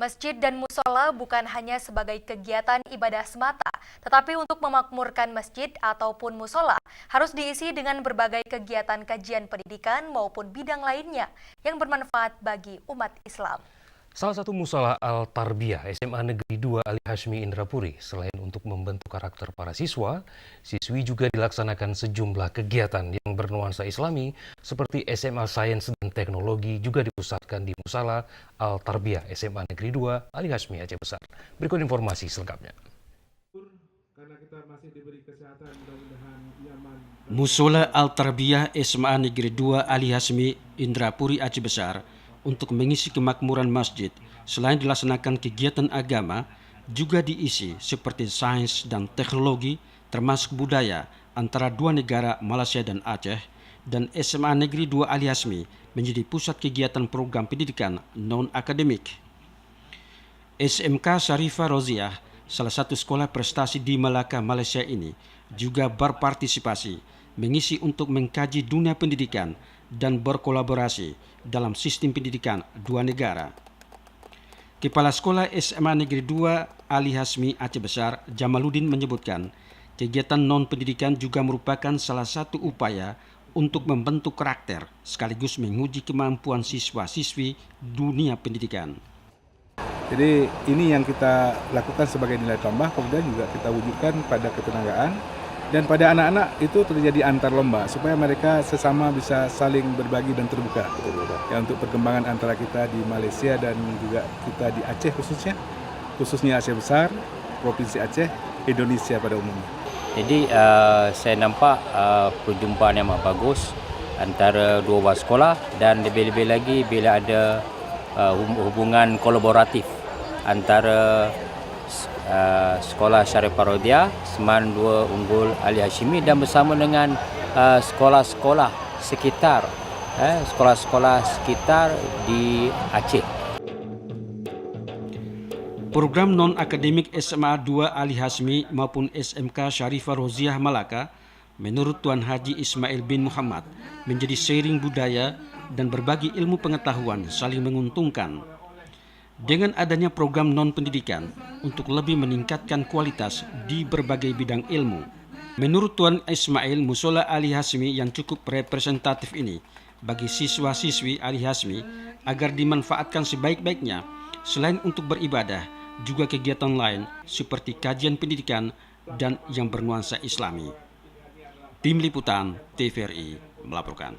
Masjid dan musola bukan hanya sebagai kegiatan ibadah semata, tetapi untuk memakmurkan masjid ataupun musola harus diisi dengan berbagai kegiatan kajian pendidikan maupun bidang lainnya yang bermanfaat bagi umat Islam. Salah satu musola Al-Tarbiyah SMA Negeri 2 Ali Hashmi Indrapuri, selain untuk membentuk karakter para siswa, siswi juga dilaksanakan sejumlah kegiatan yang bernuansa Islami seperti SMA Sains dan Teknologi juga dipusatkan di musola Al-Tarbiyah SMA Negeri 2 Ali Hashmi Aceh Besar. Berikut informasi selengkapnya. Musola Al-Tarbiyah SMA Negeri 2 Ali Hashmi Indrapuri Aceh Besar untuk mengisi kemakmuran masjid, selain dilaksanakan kegiatan agama, juga diisi seperti sains dan teknologi, termasuk budaya antara dua negara Malaysia dan Aceh, dan SMA Negeri 2 Ali Hashmi menjadi pusat kegiatan program pendidikan non-akademik. SMK Sharifah Roziah, salah satu sekolah prestasi di Malaka, Malaysia ini, juga berpartisipasi mengisi untuk mengkaji dunia pendidikan dan berkolaborasi dalam sistem pendidikan dua negara. Kepala Sekolah SMA Negeri 2 Ali Hashmi Aceh Besar, Jamaluddin menyebutkan, kegiatan non-pendidikan juga merupakan salah satu upaya untuk membentuk karakter sekaligus menguji kemampuan siswa-siswi dunia pendidikan. Jadi ini yang kita lakukan sebagai nilai tambah, kemudian juga kita wujudkan pada ketenagaan. Dan pada anak-anak itu terjadi antar lomba supaya mereka sesama bisa saling berbagi dan terbuka ya, untuk perkembangan antara kita di Malaysia dan juga kita di Aceh khususnya Aceh Besar, Provinsi Aceh, Indonesia pada umumnya. Jadi saya nampak perjumpaan yang amat bagus antara dua buah sekolah, dan lebih-lebih lagi bila ada hubungan kolaboratif antara Sekolah Sharifah Roziah, Seman 2 Unggul Ali Hashmi dan bersama dengan sekolah-sekolah sekitar di Aceh. Program non-akademik SMA 2 Ali Hashmi maupun SMK Sharifah Roziah Malaka, menurut Tuan Haji Ismail bin Muhammad, menjadi sharing budaya dan berbagi ilmu pengetahuan saling menguntungkan. Dengan adanya program non-pendidikan untuk lebih meningkatkan kualitas di berbagai bidang ilmu. Menurut Tuan Ismail, musola Ali Hashmi yang cukup representatif ini bagi siswa-siswi Ali Hashmi agar dimanfaatkan sebaik-baiknya, selain untuk beribadah, juga kegiatan lain seperti kajian pendidikan dan yang bernuansa Islami. Tim Liputan TVRI melaporkan.